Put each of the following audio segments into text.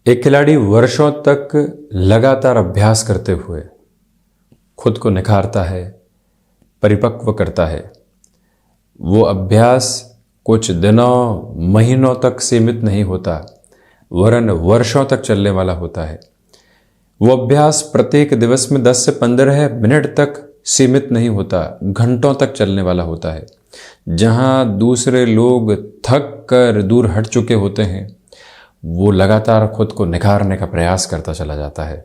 एक खिलाड़ी वर्षों तक लगातार अभ्यास करते हुए खुद को निखारता है, परिपक्व करता है। वो अभ्यास कुछ दिनों महीनों तक सीमित नहीं होता, वरन वर्षों तक चलने वाला होता है। वो अभ्यास प्रत्येक दिवस में 10 से 15 मिनट तक सीमित नहीं होता, घंटों तक चलने वाला होता है। जहां दूसरे लोग थक कर दूर हट चुके होते हैं, वो लगातार खुद को निखारने का प्रयास करता चला जाता है।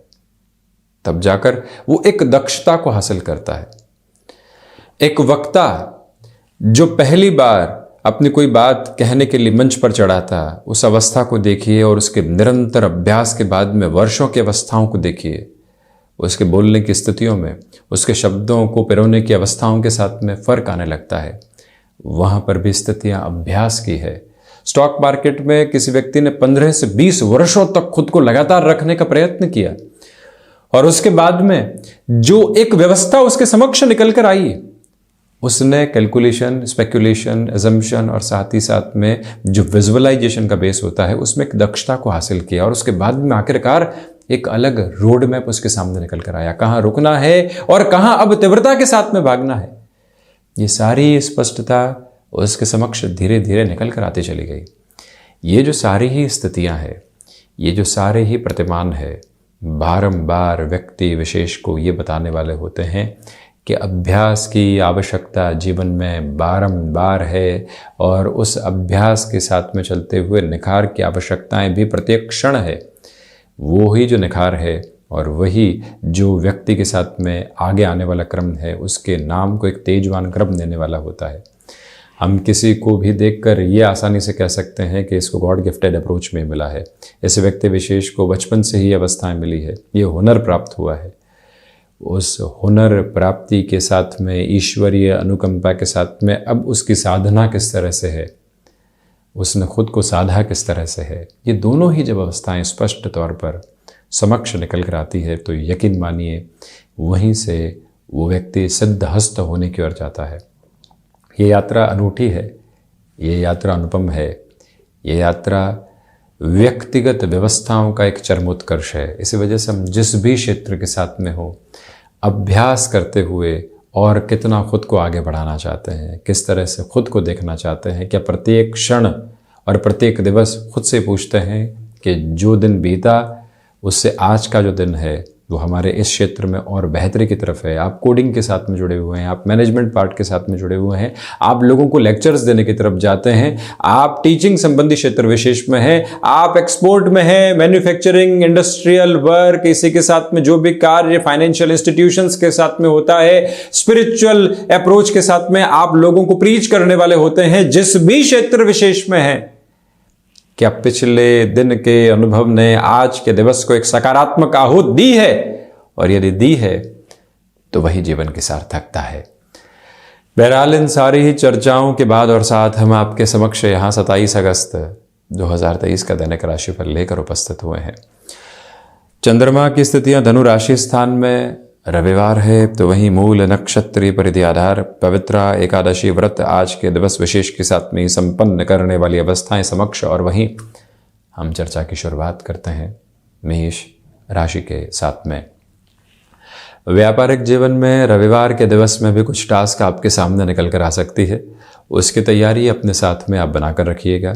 तब जाकर वो एक दक्षता को हासिल करता है। एक वक्ता जो पहली बार अपनी कोई बात कहने के लिए मंच पर चढ़ा था, उस अवस्था को देखिए और उसके निरंतर अभ्यास के बाद में वर्षों की अवस्थाओं को देखिए। उसके बोलने की स्थितियों में, उसके शब्दों को पिरोने की अवस्थाओं के साथ में फर्क आने लगता है। वहां पर भी स्थितियां अभ्यास की है। स्टॉक मार्केट में किसी व्यक्ति ने 15 से 20 वर्षों तक खुद को लगातार रखने का प्रयत्न किया और उसके बाद में जो एक व्यवस्था उसके समक्ष निकल कर आई, उसने कैलकुलेशन, स्पेकुलेशन, एजम्पशन और साथ ही साथ में जो विजुअलाइजेशन का बेस होता है, उसमें एक दक्षता को हासिल किया और उसके बाद में आखिरकार एक अलग रोड मैप उसके सामने निकल कर आया। कहां रुकना है और कहां अब तीव्रता के साथ में भागना है, ये सारी स्पष्टता उसके समक्ष धीरे धीरे निकल कर आती चली गई। ये जो सारी ही स्थितियां हैं, ये जो सारे ही प्रतिमान है, बारंबार व्यक्ति विशेष को ये बताने वाले होते हैं कि अभ्यास की आवश्यकता जीवन में बारंबार है और उस अभ्यास के साथ में चलते हुए निखार की आवश्यकताएं भी प्रत्येक क्षण है। वो ही जो निखार है और वही जो व्यक्ति के साथ में आगे आने वाला क्रम है, उसके नाम को एक तेजवान क्रम देने वाला होता है। हम किसी को भी देखकर ये आसानी से कह सकते हैं कि इसको गॉड गिफ्टेड अप्रोच में मिला है, इस व्यक्ति विशेष को बचपन से ही अवस्थाएं मिली है, ये हुनर प्राप्त हुआ है। उस हुनर प्राप्ति के साथ में, ईश्वरीय अनुकंपा के साथ में, अब उसकी साधना किस तरह से है, उसने खुद को साधा किस तरह से है, ये दोनों ही जब अवस्थाएं स्पष्ट तौर पर समक्ष निकल कर आती है तो यकीन मानिए वहीं से वो व्यक्ति सिद्धहस्त होने की ओर जाता है। ये यात्रा अनूठी है, ये यात्रा अनुपम है, ये यात्रा व्यक्तिगत व्यवस्थाओं का एक चरमोत्कर्ष है। इसी वजह से हम जिस भी क्षेत्र के साथ में हो, अभ्यास करते हुए और कितना खुद को आगे बढ़ाना चाहते हैं, किस तरह से खुद को देखना चाहते हैं, क्या प्रत्येक क्षण और प्रत्येक दिवस खुद से पूछते हैं कि जो दिन बीता उससे आज का जो दिन है वो हमारे इस क्षेत्र में और बेहतरी की तरफ है। आप कोडिंग के साथ में जुड़े हुए हैं, आप मैनेजमेंट पार्ट के साथ में जुड़े हुए हैं, आप लोगों को लेक्चर्स देने की तरफ जाते हैं, आप टीचिंग संबंधी क्षेत्र विशेष में हैं, आप एक्सपोर्ट में हैं, मैन्युफैक्चरिंग, इंडस्ट्रियल वर्क, इसी के साथ में जो भी कार्य फाइनेंशियल इंस्टीट्यूशंस के साथ में होता है, स्पिरिचुअल अप्रोच के साथ में आप लोगों को प्रीच करने वाले होते हैं, जिस भी क्षेत्र विशेष में है, क्या पिछले दिन के अनुभव ने आज के दिवस को एक सकारात्मक आहूत दी है? और यदि दी है तो वही जीवन की सार्थकता है। बहरहाल इन सारी ही चर्चाओं के बाद और साथ हम आपके समक्ष यहाँ 27 अगस्त 2023 का दैनिक राशिफल लेकर उपस्थित हुए हैं। चंद्रमा की स्थितियां धनु राशि स्थान में, रविवार है, तो वहीं मूल नक्षत्रीय परिधि आधार पवित्रा एकादशी व्रत आज के दिवस विशेष के साथ में संपन्न करने वाली अवस्थाएं समक्ष। और वहीं हम चर्चा की शुरुआत करते हैं मेष राशि के साथ में। व्यापारिक जीवन में रविवार के दिवस में भी कुछ टास्क आपके सामने निकल कर आ सकती है, उसकी तैयारी अपने साथ में आप बनाकर रखिएगा।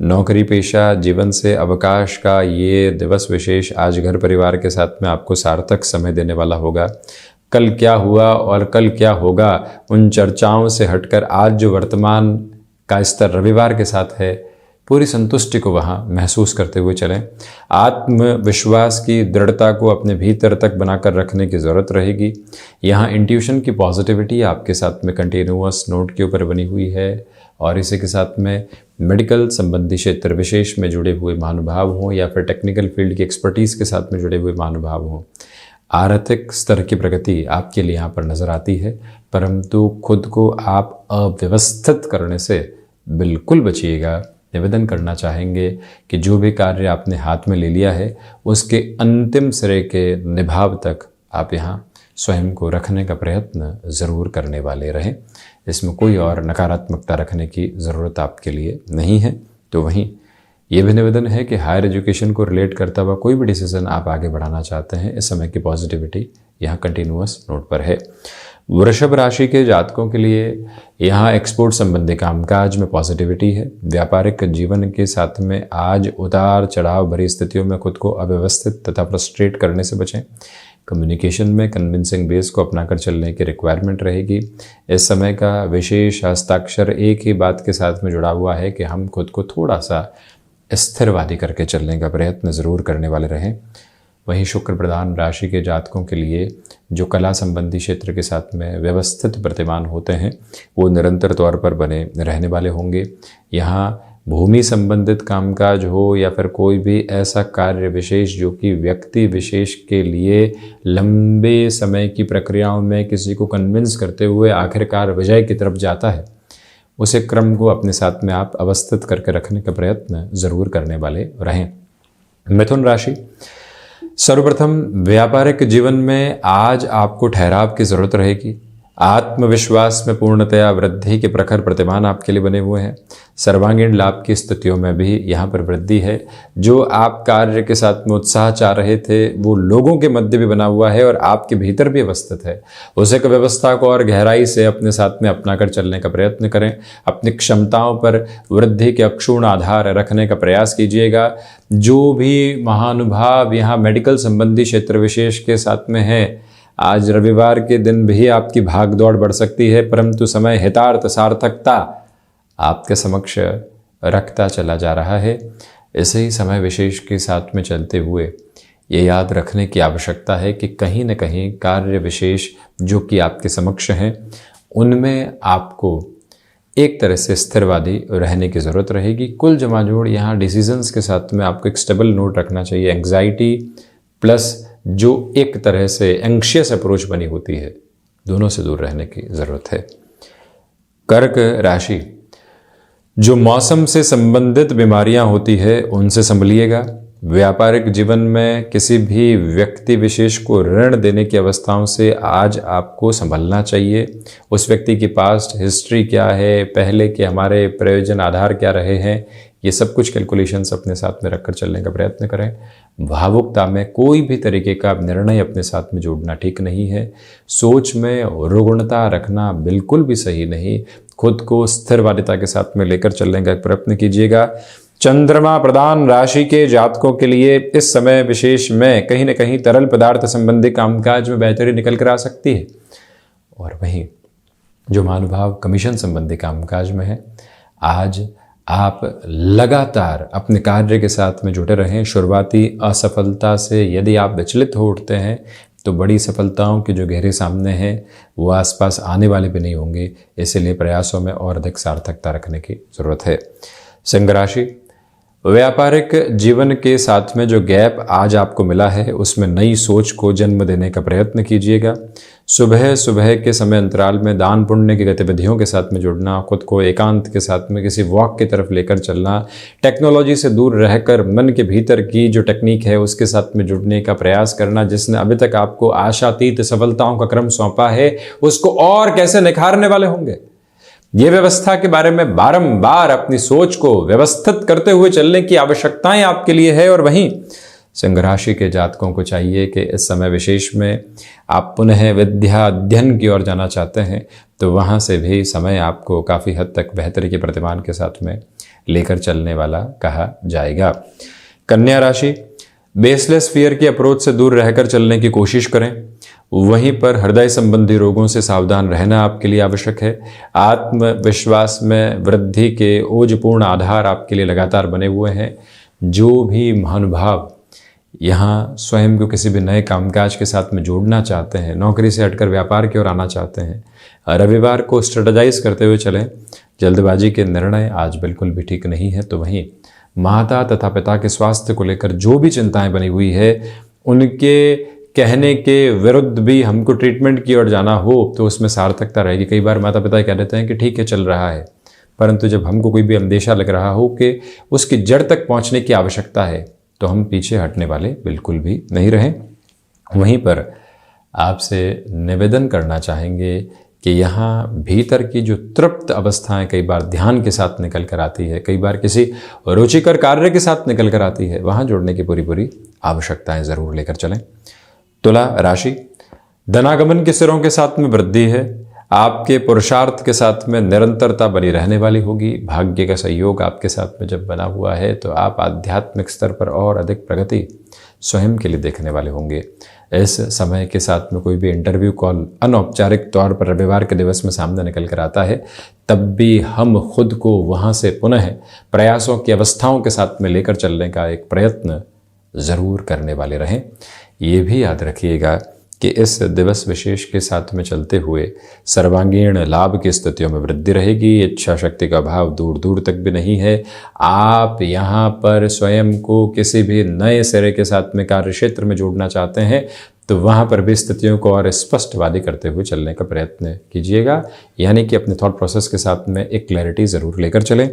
नौकरी पेशा जीवन से अवकाश का ये दिवस विशेष आज घर परिवार के साथ में आपको सार्थक समय देने वाला होगा। कल क्या हुआ और कल क्या होगा, उन चर्चाओं से हटकर आज जो वर्तमान का स्तर रविवार के साथ है, पूरी संतुष्टि को वहाँ महसूस करते हुए चलें। आत्मविश्वास की दृढ़ता को अपने भीतर तक बनाकर रखने की ज़रूरत रहेगी। यहाँ इंट्यूशन की पॉजिटिविटी आपके साथ में कंटिन्यूअस नोट के ऊपर बनी हुई है और इसी के साथ में मेडिकल संबंधी क्षेत्र विशेष में जुड़े हुए महानुभाव हों या फिर टेक्निकल फील्ड की एक्सपर्टीज़ के साथ में जुड़े हुए महानुभाव हों, आर्थिक स्तर की प्रगति आपके लिए यहाँ पर नज़र आती है। परंतु खुद को आप अव्यवस्थित करने से बिल्कुल बचिएगा। निवेदन करना चाहेंगे कि जो भी कार्य आपने हाथ में ले लिया है उसके अंतिम सिरे के निभाव तक आप यहाँ स्वयं को रखने का प्रयत्न ज़रूर करने वाले रहें। इसमें कोई और नकारात्मकता रखने की ज़रूरत आपके लिए नहीं है। तो वहीं ये भी निवेदन है कि हायर एजुकेशन को रिलेट करता हुआ कोई भी डिसीजन आप आगे बढ़ाना चाहते हैं, इस समय की पॉजिटिविटी यहाँ कंटिन्यूअस नोट पर है। वृषभ राशि के जातकों के लिए यहाँ एक्सपोर्ट संबंधी कामकाज में पॉजिटिविटी है। व्यापारिक जीवन के साथ में आज उतार चढ़ाव भरी स्थितियों में खुद को अव्यवस्थित तथा फ्रस्ट्रेट करने से बचें। कम्युनिकेशन में कन्विंसिंग बेस को अपनाकर चलने की रिक्वायरमेंट रहेगी। इस समय का विशेष हस्ताक्षर एक ही बात के साथ में जुड़ा हुआ है कि हम खुद को थोड़ा सा स्थिरवादी करके चलने का प्रयत्न ज़रूर करने वाले रहें। वहीं शुक्र प्रधान राशि के जातकों के लिए जो कला संबंधी क्षेत्र के साथ में व्यवस्थित प्रतिमान होते हैं वो निरंतर तौर पर बने रहने वाले होंगे। यहाँ भूमि संबंधित कामकाज हो या फिर कोई भी ऐसा कार्य विशेष जो कि व्यक्ति विशेष के लिए लंबे समय की प्रक्रियाओं में किसी को कन्विंस करते हुए आखिरकार विजय की तरफ जाता है, उसे क्रम को अपने साथ में आप अवस्थित करके रखने का प्रयत्न ज़रूर करने वाले रहें। मिथुन राशि, सर्वप्रथम व्यापारिक जीवन में आज आपको ठहराव की ज़रूरत रहेगी। आत्मविश्वास में पूर्णतया वृद्धि के प्रखर प्रतिमान आपके लिए बने हुए हैं। सर्वांगीण लाभ की स्थितियों में भी यहाँ पर वृद्धि है। जो आप कार्य के साथ में उत्साह चाह रहे थे वो लोगों के मध्य भी बना हुआ है और आपके भीतर भी अवस्थित है। उसे एक व्यवस्था को और गहराई से अपने साथ में अपनाकर चलने का प्रयत्न करें। अपनी क्षमताओं पर वृद्धि के अक्षुण्ण आधार रखने का प्रयास कीजिएगा। जो भी महानुभाव यहाँ मेडिकल संबंधी क्षेत्र विशेष के साथ में है, आज रविवार के दिन भी आपकी भागदौड़ बढ़ सकती है, परंतु समय हितार्थ सार्थकता आपके समक्ष रखता चला जा रहा है। ऐसे ही समय विशेष के साथ में चलते हुए ये याद रखने की आवश्यकता है कि कहीं न कहीं कार्य विशेष जो कि आपके समक्ष हैं उनमें आपको एक तरह से स्थिरवादी रहने की ज़रूरत रहेगी। कुल जमाजोड़ यहाँ डिसीजंस के साथ में आपको एक स्टेबल नोट रखना चाहिए। एंग्जाइटी प्लस जो एक तरह से एंग्शियस अप्रोच बनी होती है, दोनों से दूर रहने की ज़रूरत है। कर्क राशि, जो मौसम से संबंधित बीमारियां होती है उनसे संभलिएगा। व्यापारिक जीवन में किसी भी व्यक्ति विशेष को ऋण देने की अवस्थाओं से आज आपको संभलना चाहिए। उस व्यक्ति की पास्ट हिस्ट्री क्या है, पहले के हमारे प्रयोजन आधार क्या रहे हैं, ये सब कुछ कैलकुलेशंस अपने साथ में रखकर चलने का प्रयत्न करें। भावुकता में कोई भी तरीके का निर्णय अपने साथ में जोड़ना ठीक नहीं है। सोच में रुग्णता रखना बिल्कुल भी सही नहीं। खुद को स्थिरवादिता के साथ में लेकर चलने का प्रयत्न कीजिएगा। चंद्रमा प्रधान राशि के जातकों के लिए इस समय विशेष में कहीं न कहीं तरल पदार्थ संबंधी कामकाज में बेहतरी निकल कर आ सकती है। और वहीं जो महानुभाव कमीशन संबंधी कामकाज में है, आज आप लगातार अपने कार्य के साथ में जुटे रहें। शुरुआती असफलता से यदि आप विचलित हो उठते हैं तो बड़ी सफलताओं के जो गहरे सामने हैं वो आसपास आने वाले भी नहीं होंगे। इसीलिए प्रयासों में और अधिक सार्थकता रखने की ज़रूरत है। सिंह राशि, व्यापारिक जीवन के साथ में जो गैप आज आपको मिला है उसमें नई सोच को जन्म देने का प्रयत्न कीजिएगा। सुबह सुबह के समय अंतराल में दान पुण्य की गतिविधियों के साथ में जुड़ना, खुद को एकांत के साथ में किसी वॉक की तरफ लेकर चलना, टेक्नोलॉजी से दूर रहकर मन के भीतर की जो टेक्निक है उसके साथ में जुड़ने का प्रयास करना, जिसने अभी तक आपको आशातीत सफलताओं का क्रम सौंपा है उसको और कैसे निखारने वाले होंगे। ये व्यवस्था के बारे में बारंबार अपनी सोच को व्यवस्थित करते हुए चलने की आवश्यकताएं आपके लिए है। और वहीं सिंह राशि के जातकों को चाहिए कि इस समय विशेष में आप पुनः विद्या अध्ययन की ओर जाना चाहते हैं तो वहाँ से भी समय आपको काफ़ी हद तक बेहतरी के प्रतिमान के साथ में लेकर चलने वाला कहा जाएगा। कन्या राशि, बेसलेस फियर की अप्रोच से दूर रहकर चलने की कोशिश करें। वहीं पर हृदय संबंधी रोगों से सावधान रहना आपके लिए आवश्यक है। आत्मविश्वास में वृद्धि के ओजपूर्ण आधार आपके लिए लगातार बने हुए हैं। जो भी महानुभाव यहाँ स्वयं को किसी भी नए कामकाज के साथ में जोड़ना चाहते हैं, नौकरी से हटकर व्यापार की ओर आना चाहते हैं, रविवार को स्ट्रेटेजाइज करते हुए चलें। जल्दबाजी के निर्णय आज बिल्कुल भी ठीक नहीं है। तो वहीं माता तथा पिता के स्वास्थ्य को लेकर जो भी चिंताएं बनी हुई है उनके कहने के विरुद्ध भी हमको ट्रीटमेंट की ओर जाना हो तो उसमें सार्थकता रहेगी। कई बार माता पिता कह देते हैं कि ठीक है चल रहा है, परंतु जब हमको कोई भी अंदेशा लग रहा हो कि उसकी जड़ तक पहुंचने की आवश्यकता है तो हम पीछे हटने वाले बिल्कुल भी नहीं रहें। वहीं पर आपसे निवेदन करना चाहेंगे कि यहाँ भीतर की जो तृप्त अवस्थाएं कई बार ध्यान के साथ निकल कर आती है, कई बार किसी रुचिकर कार्य के साथ निकल कर आती है, वहाँ जोड़ने की पूरी पूरी आवश्यकताएं ज़रूर लेकर चलें। तुला राशि, धनागमन के सिरों के साथ में वृद्धि है। आपके पुरुषार्थ के साथ में निरंतरता बनी रहने वाली होगी। भाग्य का सहयोग आपके साथ में जब बना हुआ है तो आप आध्यात्मिक स्तर पर और अधिक प्रगति स्वयं के लिए देखने वाले होंगे। इस समय के साथ में कोई भी इंटरव्यू कॉल अनौपचारिक तौर पर रविवार के दिवस में सामने निकल कर आता है, तब भी हम खुद को वहाँ से पुनः प्रयासों की अवस्थाओं के साथ में लेकर चलने का एक प्रयत्न ज़रूर करने वाले रहें। ये भी याद रखिएगा कि इस दिवस विशेष के साथ में चलते हुए सर्वांगीण लाभ की स्थितियों में वृद्धि रहेगी। इच्छा शक्ति का अभाव दूर दूर तक भी नहीं है। आप यहाँ पर स्वयं को किसी भी नए सिरे के साथ में कार्य क्षेत्र में जोड़ना चाहते हैं तो वहाँ पर भी स्थितियों को और स्पष्टवादी करते हुए चलने का प्रयत्न कीजिएगा, यानी कि अपने थॉट प्रोसेस के साथ में एक क्लैरिटी ज़रूर लेकर चलें।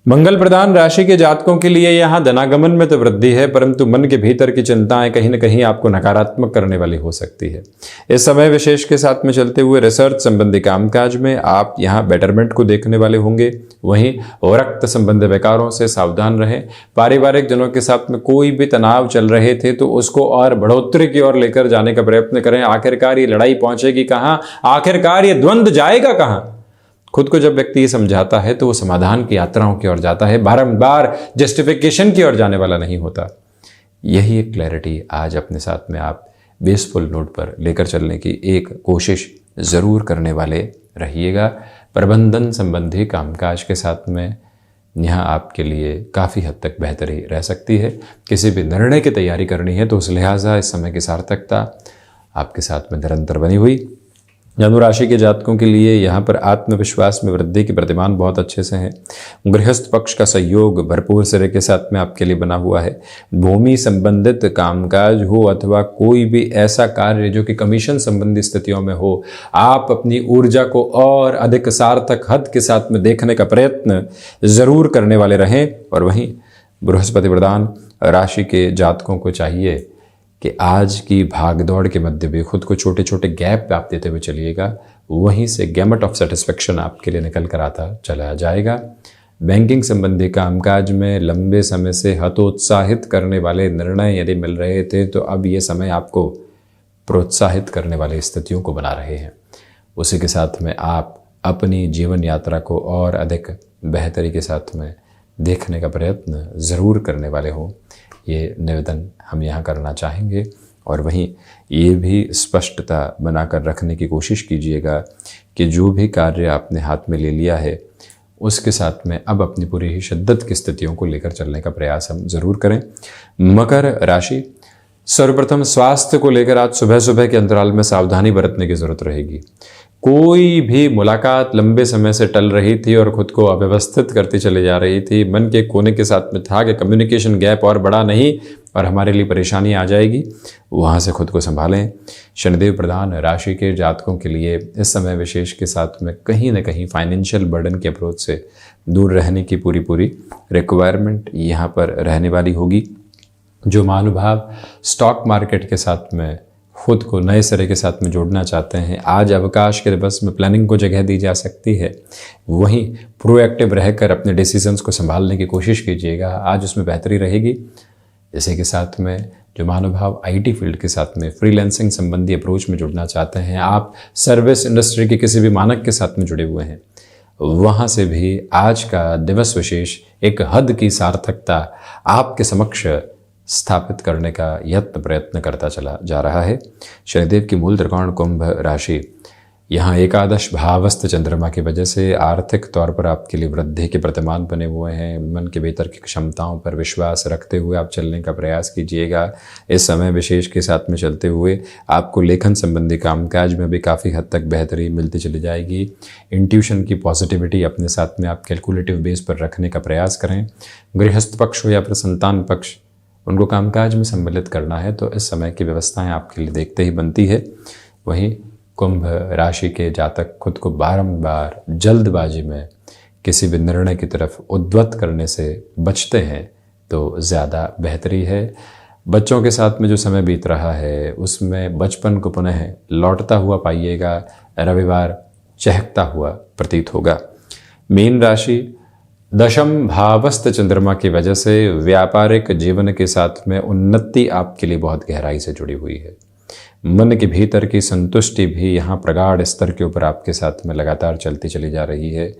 मंगल प्रधान राशि के जातकों के लिए यहाँ धनागमन में तो वृद्धि है, परंतु मन के भीतर की चिंताएं कहीं न कहीं आपको नकारात्मक करने वाली हो सकती है। इस समय विशेष के साथ में चलते हुए रिसर्च संबंधी कामकाज में आप यहाँ बेटरमेंट को देखने वाले होंगे। वहीं रक्त संबंधी विकारों से सावधान रहें। पारिवारिक जनों के साथ में कोई भी तनाव चल रहे थे तो उसको और बढ़ोतरी की ओर लेकर जाने का प्रयत्न करें। आखिरकार ये लड़ाई पहुंचेगी कहाँ, आखिरकार ये द्वंद्व जाएगा कहाँ। खुद को जब व्यक्ति ये समझाता है तो वो समाधान की यात्राओं की ओर जाता है, बारंबार जस्टिफिकेशन की ओर जाने वाला नहीं होता। यही एक क्लैरिटी आज अपने साथ में आप बेसफुल नोट पर लेकर चलने की एक कोशिश ज़रूर करने वाले रहिएगा। प्रबंधन संबंधी कामकाज के साथ में यहाँ आपके लिए काफ़ी हद तक बेहतरी रह सकती है। किसी भी निर्णय की तैयारी करनी है तो उस लिहाजा इस समय की सार्थकता आपके साथ में निरंतर बनी हुई। धनु राशि के जातकों के लिए यहाँ पर आत्मविश्वास में वृद्धि के प्रतिमान बहुत अच्छे से हैं। गृहस्थ पक्ष का सहयोग भरपूर सिरे के साथ में आपके लिए बना हुआ है। भूमि संबंधित कामकाज हो अथवा कोई भी ऐसा कार्य जो कि कमीशन संबंधी स्थितियों में हो, आप अपनी ऊर्जा को और अधिक सार्थक हद के साथ में देखने का प्रयत्न ज़रूर करने वाले रहें। और वहीं बृहस्पति प्रधान राशि के जातकों को चाहिए कि आज की भागदौड़ के मध्य भी खुद को छोटे छोटे गैप आप देते हुए चलिएगा। वहीं से गैमट ऑफ सेटिस्फेक्शन आपके लिए निकल कर आता चला जाएगा। बैंकिंग संबंधी कामकाज में लंबे समय से हतोत्साहित करने वाले निर्णय यदि मिल रहे थे तो अब ये समय आपको प्रोत्साहित करने वाली स्थितियों को बना रहे हैं। उसी के साथ में आप अपनी जीवन यात्रा को और अधिक बेहतरी के साथ में देखने का प्रयत्न ज़रूर करने वाले हों, ये निवेदन हम यहाँ करना चाहेंगे। और वहीं ये भी स्पष्टता बनाकर रखने की कोशिश कीजिएगा कि जो भी कार्य आपने हाथ में ले लिया है उसके साथ में अब अपनी पूरी ही शिद्दत की स्थितियों को लेकर चलने का प्रयास हम ज़रूर करें। मकर राशि, सर्वप्रथम स्वास्थ्य को लेकर आज सुबह सुबह के अंतराल में सावधानी बरतने की ज़रूरत रहेगी। कोई भी मुलाकात लंबे समय से टल रही थी और खुद को अव्यवस्थित करती चली जा रही थी, मन के कोने के साथ में था कि कम्युनिकेशन गैप और बड़ा नहीं और हमारे लिए परेशानी आ जाएगी, वहाँ से खुद को संभालें। शनिदेव प्रधान राशि के जातकों के लिए इस समय विशेष के साथ में कहीं न कहीं फाइनेंशियल बर्डन के अप्रोच से दूर रहने की पूरी पूरी रिक्वायरमेंट यहाँ पर रहने वाली होगी। जो महानुभाव स्टॉक मार्केट के साथ में खुद को नए सिरे के साथ में जोड़ना चाहते हैं, आज अवकाश के दिवस में प्लानिंग को जगह दी जा सकती है। वहीं प्रोएक्टिव रहकर अपने डिसीजंस को संभालने की कोशिश कीजिएगा, आज उसमें बेहतरी रहेगी। इसी के साथ में जो महानुभाव आईटी फील्ड के साथ में फ्रीलांसिंग संबंधी अप्रोच में जुड़ना चाहते हैं, आप सर्विस इंडस्ट्री के किसी भी मानक के साथ में जुड़े हुए हैं, वहाँ से भी आज का दिवस विशेष एक हद की सार्थकता आपके समक्ष स्थापित करने का यत्न प्रयत्न करता चला जा रहा है। शनिदेव की मूल त्रिकोण कुंभ राशि, यहाँ एकादश भावस्थ चंद्रमा की वजह से आर्थिक तौर पर आपके लिए वृद्धि के प्रतिमान बने हुए हैं। मन के भीतर की क्षमताओं पर विश्वास रखते हुए आप चलने का प्रयास कीजिएगा। इस समय विशेष के साथ में चलते हुए आपको लेखन संबंधी कामकाज में भी काफ़ी हद तक बेहतरी मिलती चली जाएगी। इंट्यूशन की पॉजिटिविटी अपने साथ में आप कैलकुलेटिव बेस पर रखने का प्रयास करें। गृहस्थ पक्ष हो या फिर संतान पक्ष, उनको कामकाज में सम्मिलित करना है तो इस समय की व्यवस्थाएं आपके लिए देखते ही बनती है। वहीं कुंभ राशि के जातक खुद को बारंबार जल्दबाजी में किसी भी निर्णय की तरफ उद्वत करने से बचते हैं तो ज़्यादा बेहतरी है। बच्चों के साथ में जो समय बीत रहा है उसमें बचपन को पुनः लौटता हुआ पाइएगा। रविवार चहकता हुआ प्रतीत होगा। मीन राशि, दशम भावस्थ चंद्रमा की वजह से व्यापारिक जीवन के साथ में उन्नति आपके लिए बहुत गहराई से जुड़ी हुई है। मन के भीतर की संतुष्टि भी यहाँ प्रगाढ़ स्तर के ऊपर आपके साथ में लगातार चलती चली जा रही है।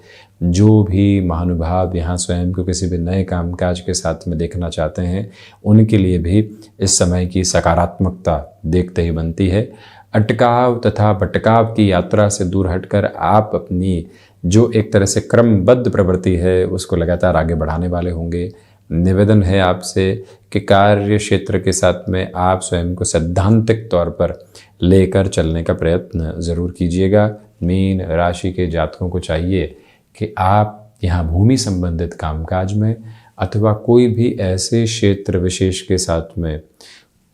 जो भी महानुभाव यहाँ स्वयं को किसी भी नए कामकाज के साथ में देखना चाहते हैं, उनके लिए भी इस समय की सकारात्मकता देखते ही बनती है। अटकाव तथा भटकाव की यात्रा से दूर हटकर आप अपनी जो एक तरह से क्रमबद्ध प्रवृत्ति है उसको लगातार आगे बढ़ाने वाले होंगे। निवेदन है आपसे कि कार्य क्षेत्र के साथ में आप स्वयं को सैद्धांतिक तौर पर लेकर चलने का प्रयत्न ज़रूर कीजिएगा। मीन राशि के जातकों को चाहिए कि आप यहाँ भूमि संबंधित कामकाज में अथवा कोई भी ऐसे क्षेत्र विशेष के साथ में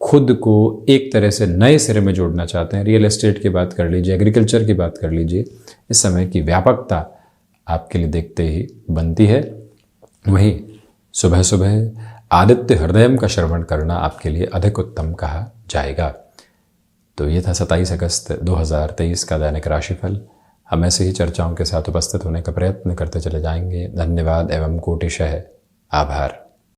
खुद को एक तरह से नए सिरे में जोड़ना चाहते हैं, रियल एस्टेट की बात कर लीजिए, एग्रीकल्चर की बात कर लीजिए, इस समय की व्यापकता आपके लिए देखते ही बनती है। वहीं सुबह सुबह आदित्य हृदयम का श्रवण करना आपके लिए अधिक उत्तम कहा जाएगा। तो ये था 27 अगस्त 2023 का दैनिक राशिफल। हम ऐसे ही चर्चाओं के साथ उपस्थित होने का प्रयत्न करते चले जाएंगे। धन्यवाद एवं कोटिशः आभार।